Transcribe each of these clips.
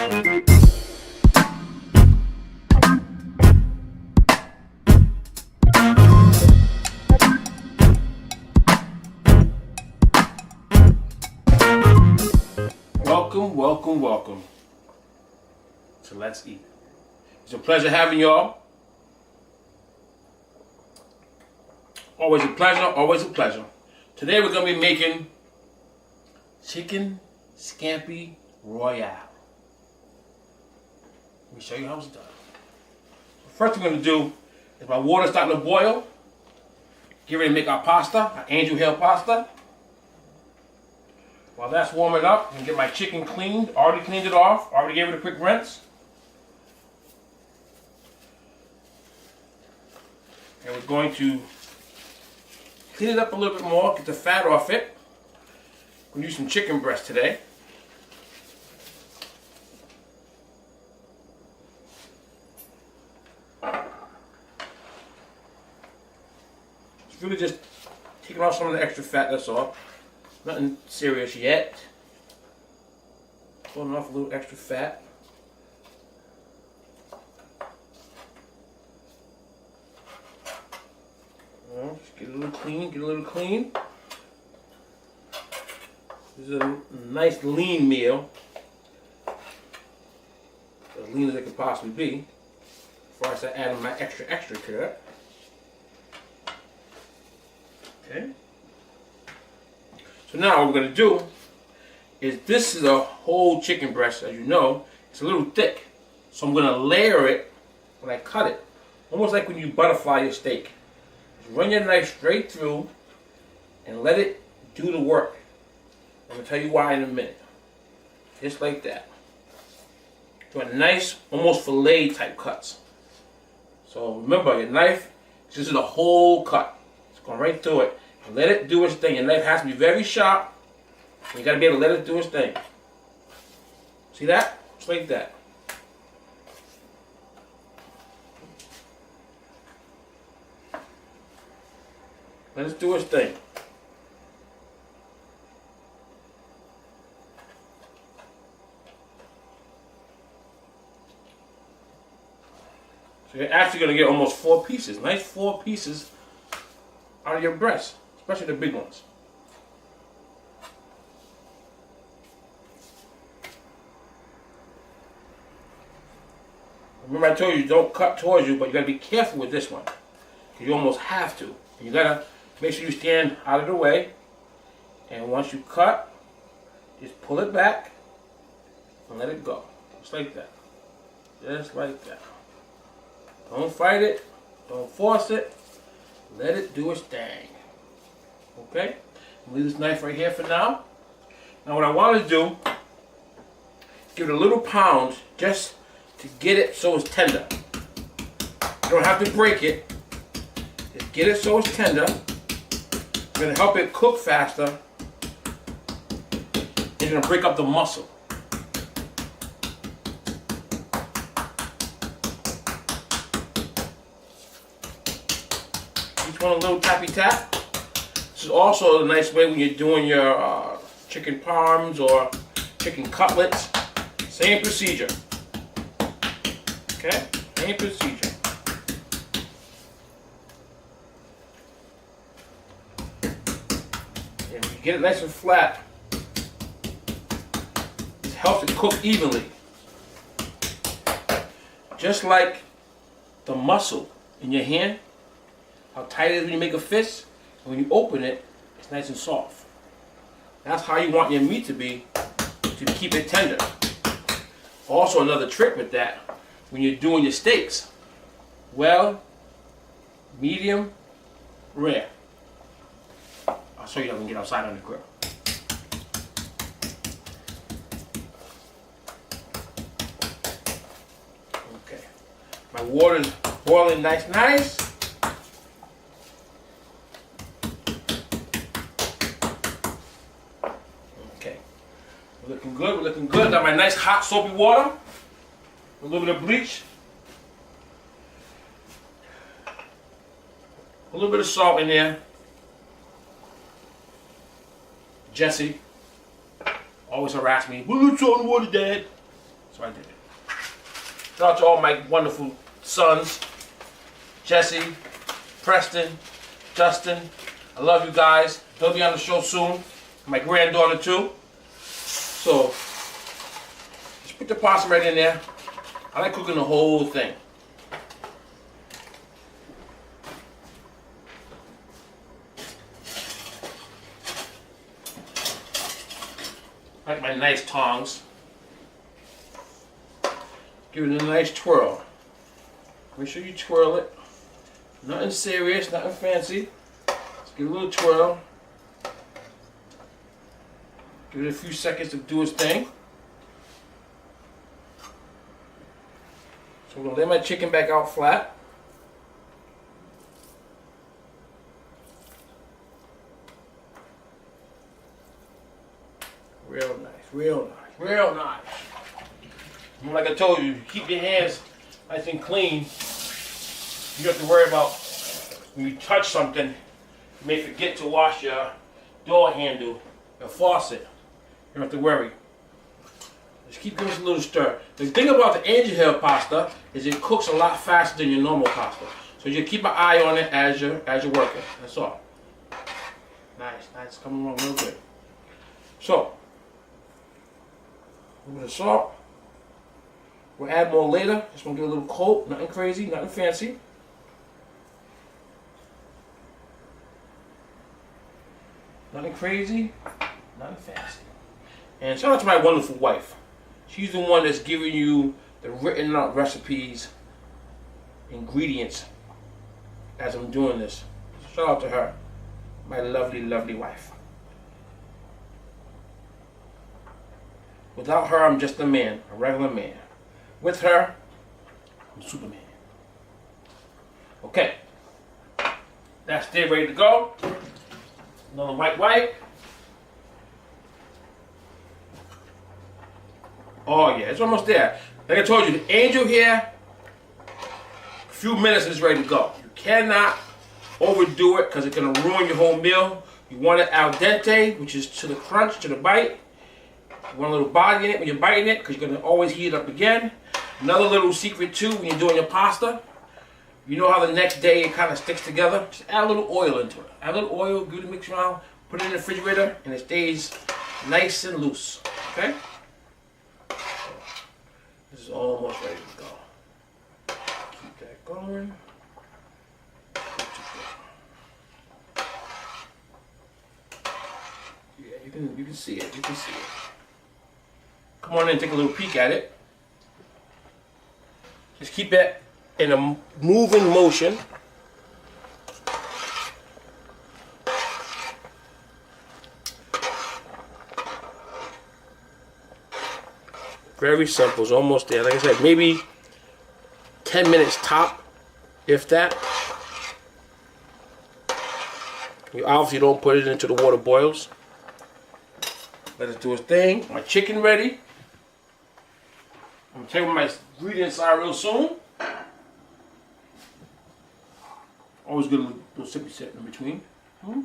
Welcome, welcome to Let's Eat. It's a pleasure having y'all. Always a pleasure, always a pleasure. Today we're going to be making Chicken Scampi Royale. Let me show you how it's done. First thing we're going to do is my water's starting to boil. Get ready to make our pasta, our angel hair pasta. While that's warming up, I'm going to get my chicken cleaned. Already cleaned it off. Already gave it a quick rinse. And we're going to clean it up a little bit more, get the fat off it. I'm going to use some chicken breast today. It's really just taking off some of the extra fat, that's all. Nothing serious yet. Pulling off a little extra fat. Just get a little clean, get a little clean. This is a nice lean meal. As lean as it could possibly be. Before I start adding my extra to it. Okay. So now what we're going to do is, this is a whole chicken breast, as you know. It's a little thick. So I'm going to layer it when I cut it. Almost like when you butterfly your steak. Just run your knife straight through and let it do the work. I'm going to tell you why in a minute. Just like that. Do a nice, almost fillet type cuts. So remember, your knife, this is a whole cut. It's going right through it. Let it do its thing. Your knife has to be very sharp. You got to be able to let it do its thing. See that? Just like that. Let it do its thing. So you're actually going to get almost 4 pieces. Nice 4 pieces out of your breast. Especially the big ones. Remember I told you don't cut towards you, but you got to be careful with this one. You almost have to. You got to make sure you stand out of the way. And once you cut, just pull it back and let it go. Just like that. Just like that. Don't fight it. Don't force it. Let it do its thing. Okay, leave this knife right here for now. Now what I want to do, give it a little pound just to get it so it's tender. You don't have to break it. Just get it so it's tender. It's going to help it cook faster. It's going to break up the muscle. Each one a little tappy tap. This is also a nice way when you're doing your chicken parms or chicken cutlets. Same procedure. Okay? Same procedure. And when you get it nice and flat, it helps it cook evenly. Just like the muscle in your hand, how tight it is when you make a fist. When you open it, it's nice and soft. That's how you want your meat to be to keep it tender. Also, another trick with that, when you're doing your steaks, well, medium, rare. I'll show you how we can get outside on the grill. Okay, my water's boiling nice. Looking good, we're looking good. Got my nice hot soapy water. A little bit of bleach. A little bit of salt in there. Jesse always harass me, "Well, it's salt and water, Dad." So I did it. Shout out to all my wonderful sons, Jesse, Preston, Justin. I love you guys. They'll be on the show soon. My granddaughter too. So just put the pasta right in there. I like cooking the whole thing. I like my nice tongs. Give it a nice twirl. Make sure you twirl it. Nothing serious, nothing fancy. Just give it a little twirl. Give it a few seconds to do its thing. So I'm going to lay my chicken back out flat. Real nice, real nice, real nice. And like I told you, keep your hands nice and clean. You don't have to worry about when you touch something, you may forget to wash your door handle, your faucet. You don't have to worry. Just keep giving it a little stir. The thing about the angel hair pasta is it cooks a lot faster than your normal pasta. So you keep an eye on it as you're working. That's all. Nice, nice, coming along real good. So, a little bit of salt. We'll add more later. Just want to give it a little coat. Nothing crazy, nothing fancy. Nothing crazy, nothing fancy. And shout out to my wonderful wife. She's the one that's giving you the written out recipes, ingredients as I'm doing this. Shout out to her, my lovely, lovely wife. Without her, I'm just a man, a regular man. With her, I'm Superman. Okay, that's there, ready to go. Another white. Oh yeah, it's almost there. Like I told you, the angel here, a few minutes is ready to go. You cannot overdo it because it's going to ruin your whole meal. You want it al dente, which is to the crunch, to the bite. You want a little body in it when you're biting it because you're going to always heat it up again. Another little secret too when you're doing your pasta. You know how the next day it kind of sticks together? Just add a little oil into it. Add a little oil, give it a mix around, put it in the refrigerator, and it stays nice and loose. Okay? This is almost ready to go. Keep that going. Yeah, you can see it. You can see it. Come on in and take a little peek at it. Just keep it in a moving motion. Very simple. It's almost there. Like I said, maybe 10 minutes top, if that. You obviously don't put it into the water boils. Let it do its thing. My chicken ready. I'm gonna tell you what my ingredients are real soon. Always get a little sippy sip in between. Oh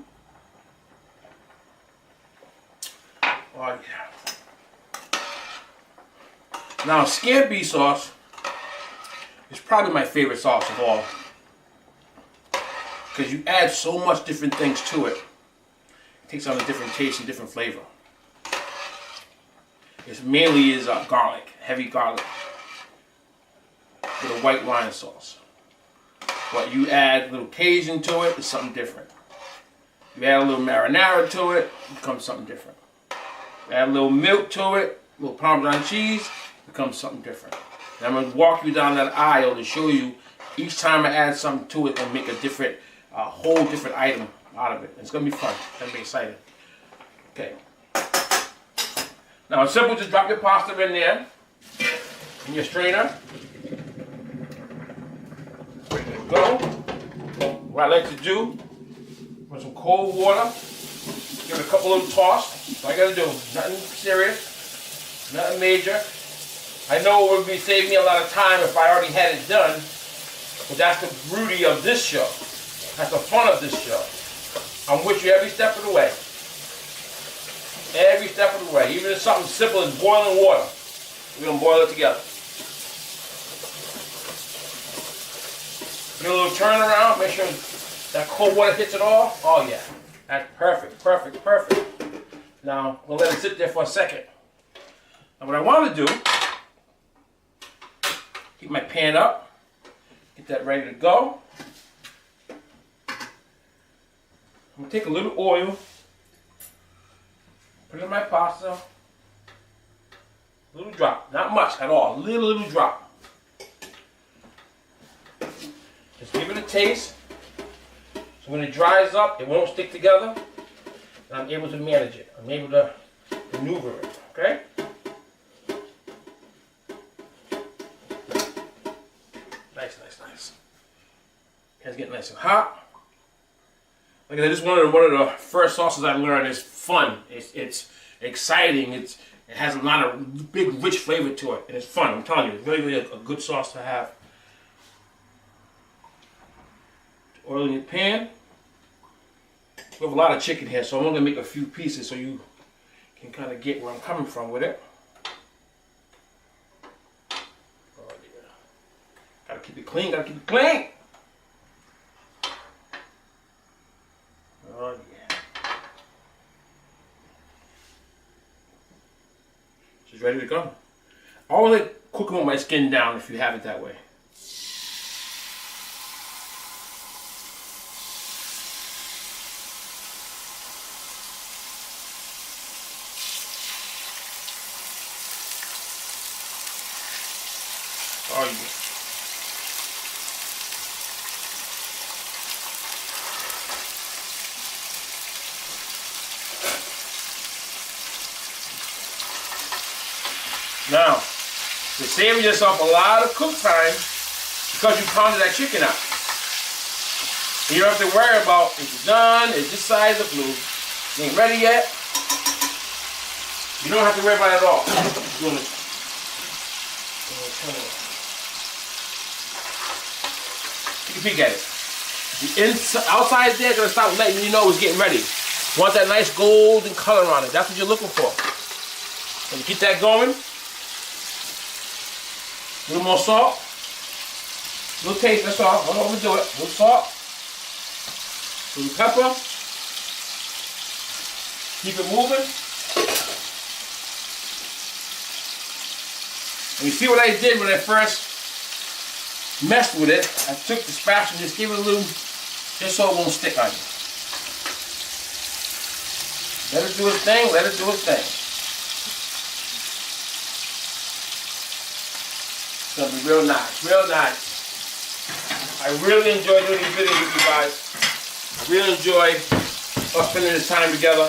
yeah. Now scampi sauce is probably my favorite sauce of all. Because you add so much different things to it. It takes on a different taste and different flavor. It mainly is garlic, heavy garlic, with a white wine sauce. But you add a little Cajun to it, it's something different. You add a little marinara to it, it becomes something different. You add a little milk to it, a little Parmesan cheese, it becomes something different. And I'm going to walk you down that aisle to show you each time I add something to it and make a different, whole different item out of it. It's going to be fun. It's going to be exciting. Okay. Now it's simple, just drop your pasta in there, in your strainer. Ready to go. What I like to do, with some cold water, give it a couple little toss. That's all I gotta do. Nothing serious, nothing major. I know it would be saving me a lot of time if I already had it done, but that's the beauty of this show. That's the fun of this show. I'm with you every step of the way. Every step of the way. Even if something simple as boiling water. We're gonna boil it together. Give it a little turnaround, make sure that cold water hits it all. Oh yeah, that's perfect, perfect, perfect. Now, we'll let it sit there for a second. Now what I want to do, heat my pan up, get that ready to go. I'm gonna take a little oil, put it in my pasta, a little drop, not much at all, little drop. Just give it a taste. So when it dries up, it won't stick together, and I'm able to manage it. I'm able to maneuver it, okay? Nice, nice, nice. It's getting nice and hot. Like I said, this is one of the first sauces I learned. It's fun. It's exciting. It has a lot of big, rich flavor to it, and it's fun. I'm telling you, it's really a good sauce to have. Oil in your pan. We have a lot of chicken here, so I'm only going to make a few pieces so you can kind of get where I'm coming from with it. Oh yeah. Gotta keep it clean, gotta keep it clean! Oh yeah. She's ready to go. I always like cooking with my skin down if you have it that way. Oh yeah. Now, you're saving yourself a lot of cook time because you pounded that chicken out. And you don't have to worry about if it's done, it's this side of the blue, it ain't ready yet. You don't have to worry about it at all. Doing it. Take a peek at it. The inside, outside there is going to start letting you know it's getting ready. You want that nice golden color on it. That's what you're looking for. So you keep that going. A little more salt. A little taste, that's all. Don't overdo it. A little salt. A little pepper. Keep it moving. And you see what I did when I first messed with it? I took the spatula and just gave it a little, just so it won't stick on you. Let it do its thing, let it do its thing. It's going to be real nice, real nice. I really enjoy doing these videos with you guys. I really enjoy us spending this time together,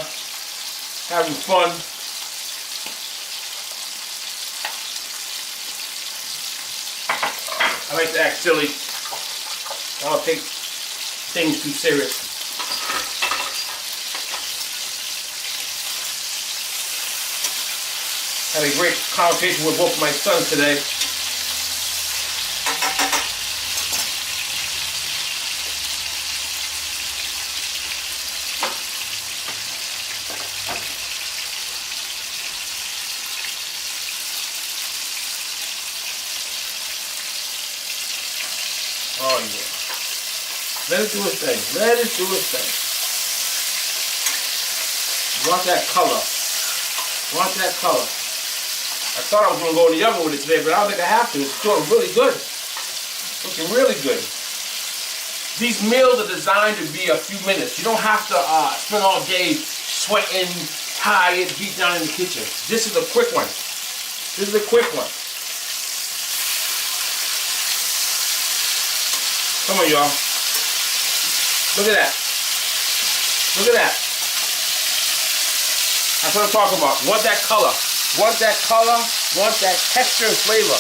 having fun. I like to act silly. I don't take things too serious. Had a great conversation with both of my sons today. Oh yeah. Let it do its thing. Let it do its thing. You want that color. You want that color. I thought I was going to go in the oven with it today, but I don't think I have to. It's doing really good. Looking really good. These meals are designed to be a few minutes. You don't have to spend all day sweating, tired, beat down in the kitchen. This is a quick one. This is a quick one. Come on, y'all. Look at that. Look at that. That's what I'm talking about. Want that color. Want that color. Want that texture and flavor.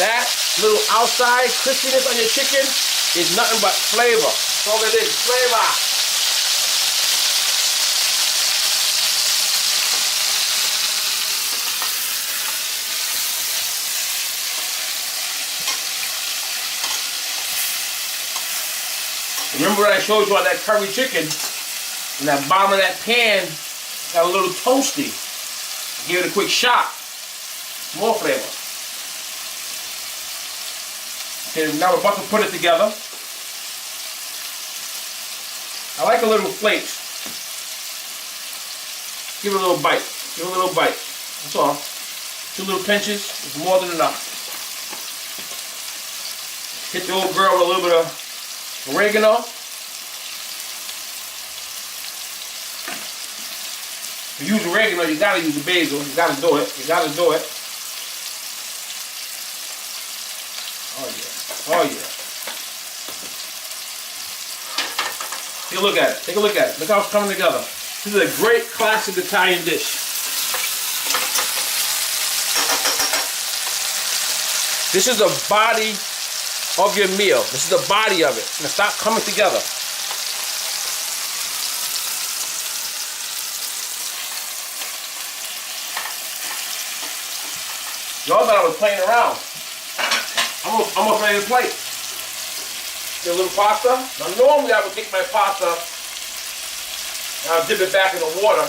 That little outside crispiness on your chicken is nothing but flavor. That's all it is. Flavor. Remember what I showed you on that curry chicken? And that bottom of that pan got a little toasty. Give it a quick shot. More flavor. Okay, now we're about to put it together. I like a little flakes. Give it a little bite. Give it a little bite. That's all. 2 little pinches is more than enough. Hit the old girl with a little bit of oregano. If you use oregano, you gotta use the basil. You gotta do it. You gotta do it. Oh yeah. Oh yeah. Take a look at it. Take a look at it. Look how it's coming together. This is a great classic Italian dish. This is the body of your meal. This is the body of it. It's gonna start coming together. Y'all thought I was playing around. I'm almost ready to play. Get a little pasta. Now normally I would take my pasta and I'll dip it back in the water.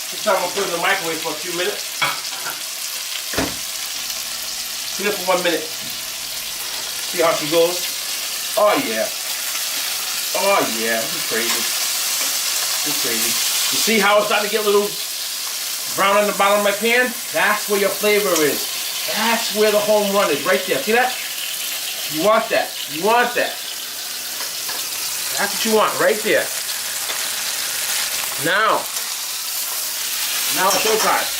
This time I'm gonna put it in the microwave for a few minutes. Put it for 1 minute. See how she goes. Oh yeah. Oh yeah. This is crazy. This is crazy. You see how it's starting to get a little brown on the bottom of my pan? That's where your flavor is. That's where the home run is, right there. See that? You want that. You want that. That's what you want, right there. Now it's showtime.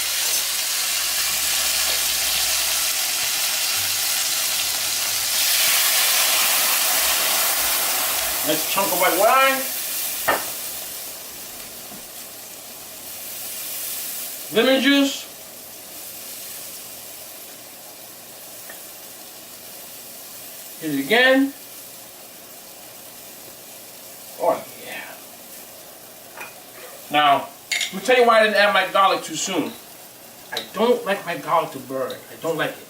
Nice chunk of white wine. Lemon juice. Hit it again. Oh yeah. Now, let me tell you why I didn't add my garlic too soon. I don't like my garlic to burn. I don't like it.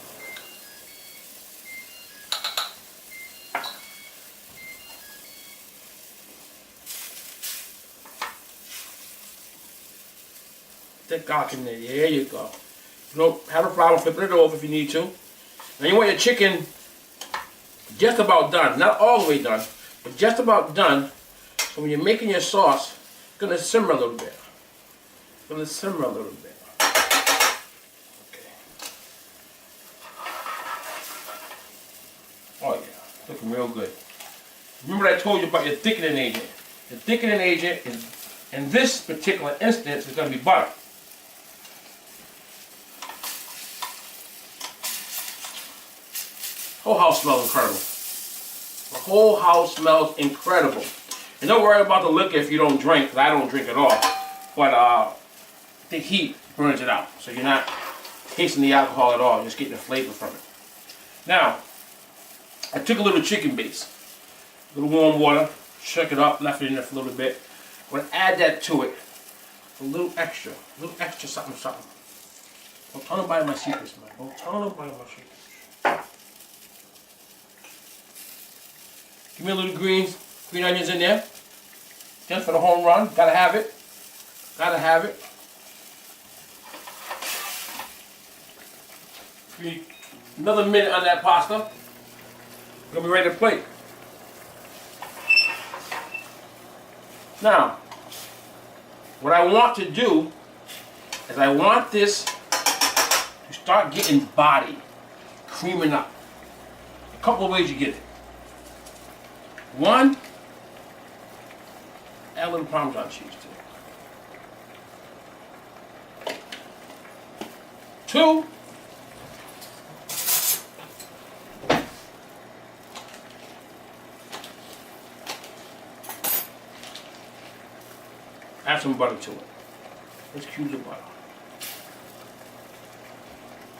Thick garlic in there. There you go. You don't have a problem flipping it over if you need to. Now you want your chicken just about done. Not all the way done, but just about done. So when you're making your sauce, it's going to simmer a little bit. It's going to simmer a little bit. Okay. Oh yeah, looking real good. Remember what I told you about your thickening agent. The thickening agent is, in this particular instance, is going to be butter. The whole house smells incredible. The whole house smells incredible. And don't worry about the liquor if you don't drink, because I don't drink at all. But the heat burns it out. So you're not tasting the alcohol at all, you're just getting the flavor from it. Now, I took a little chicken base, a little warm water, shook it up, left it in there for a little bit. I'm going to add that to it. A little extra something, something. Don't tell nobody my secrets, man. Don't tell nobody my secrets. Give me a little green onions in there. Just for the home run. Gotta have it. Gotta have it. Another minute on that pasta. We're gonna be ready to plate. Now, what I want to do is I want this to start getting body, creaming up. A couple of ways you get it. One, add a little Parmesan cheese to it. Two, add some butter to it. Let's cube the butter.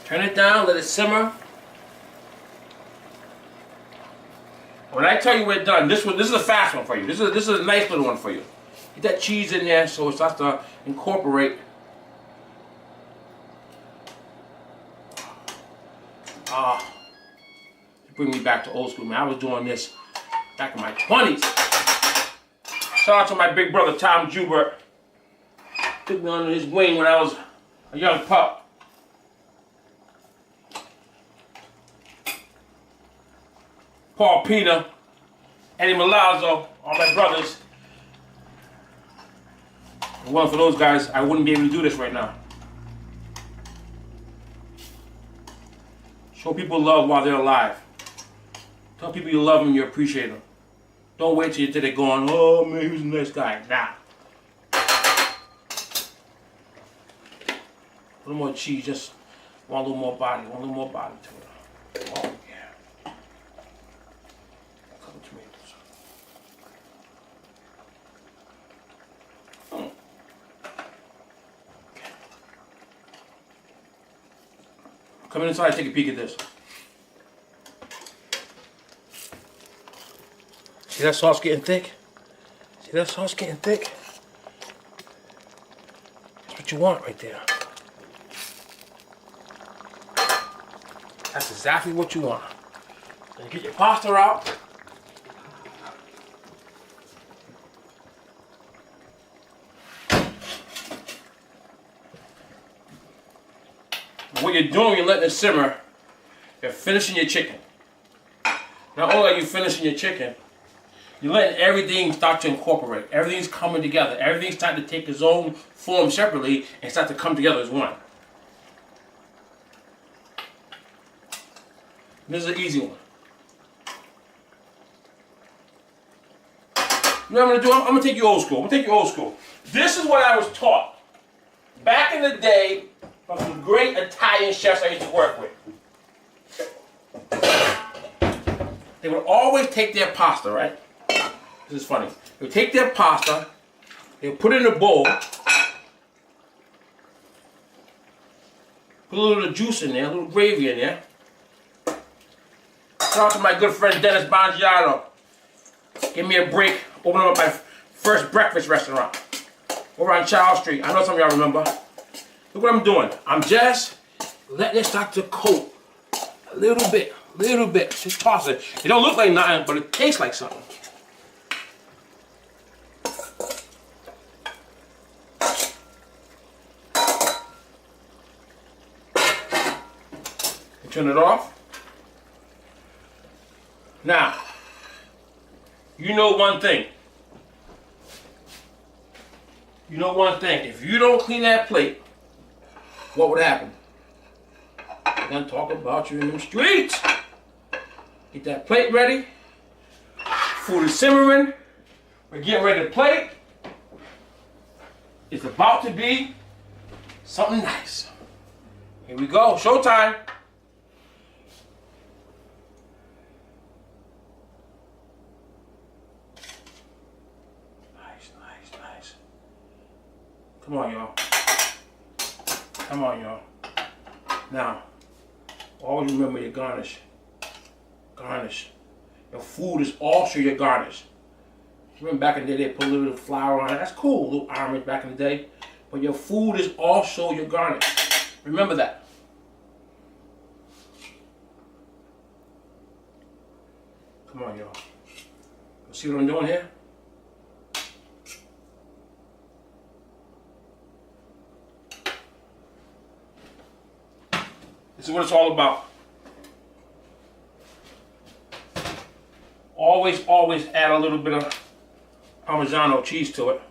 Turn it down, let it simmer. When I tell you we're done, this is a fast one for you. This is a nice little one for you. Get that cheese in there so it starts to incorporate. Bring me back to old school, man. I was doing this back in my 20s. Shout out to my big brother Tom Jubert. Took me under his wing when I was a young pup. Paul Pina, Eddie Milazzo, all my brothers. If it wasn't for those guys, I wouldn't be able to do this right now. Show people love while they're alive. Tell people you love them, you appreciate them. Don't wait till they're going, oh man, he was a nice guy. Nah. A little more cheese, just want a little more body, to it. Oh yeah. A couple tomatoes. Come inside, take a peek at this. See that sauce getting thick? See that sauce getting thick? That's what you want right there. That's exactly what you want. Then get your pasta out. What you're doing, you're letting it simmer. You're finishing your chicken. Not only are you finishing your chicken, you're letting everything start to incorporate. Everything's coming together. Everything's starting to take its own form separately and start to come together as one. This is an easy one. You know what I'm going to do? I'm going to take you old school. This is what I was taught back in the day from some great Italian chefs I used to work with. They would always take their pasta, right? This is funny. They would take their pasta, they would put it in a bowl, put a little juice in there, a little gravy in there. Shout out to my good friend Dennis Bongiato. Give me a break, open up my first breakfast restaurant over on Charles Street. I know some of y'all remember. Look what I'm doing. I'm just letting it start to coat a little bit. Just toss it. It don't look like nothing, but it tastes like something. Turn it off. Now, you know one thing. If you don't clean that plate, what would happen? They're gonna talk about you in the streets. Get that plate ready. Food is simmering. We're getting ready to plate. It's about to be something nice. Here we go. Showtime. Nice. Come on, y'all. Now, always remember your garnish. Your food is also your garnish. Remember back in the day, they put a little flour on it. That's cool, a little orange back in the day. But your food is also your garnish. Remember that. Come on, y'all. You see what I'm doing here? This is what it's all about. Always add a little bit of Parmesan cheese to it.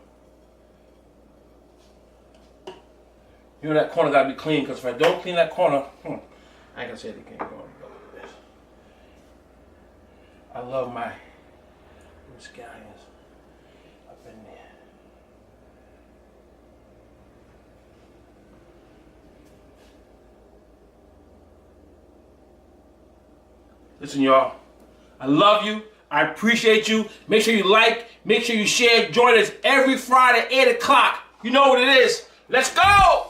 You know that corner gotta be clean, because if I don't clean that corner, I ain't gonna say it again. I love my scallions up in there. Listen, y'all, I love you. I appreciate you. Make sure you like, make sure you share. Join us every Friday, 8 o'clock. You know what it is. Let's go!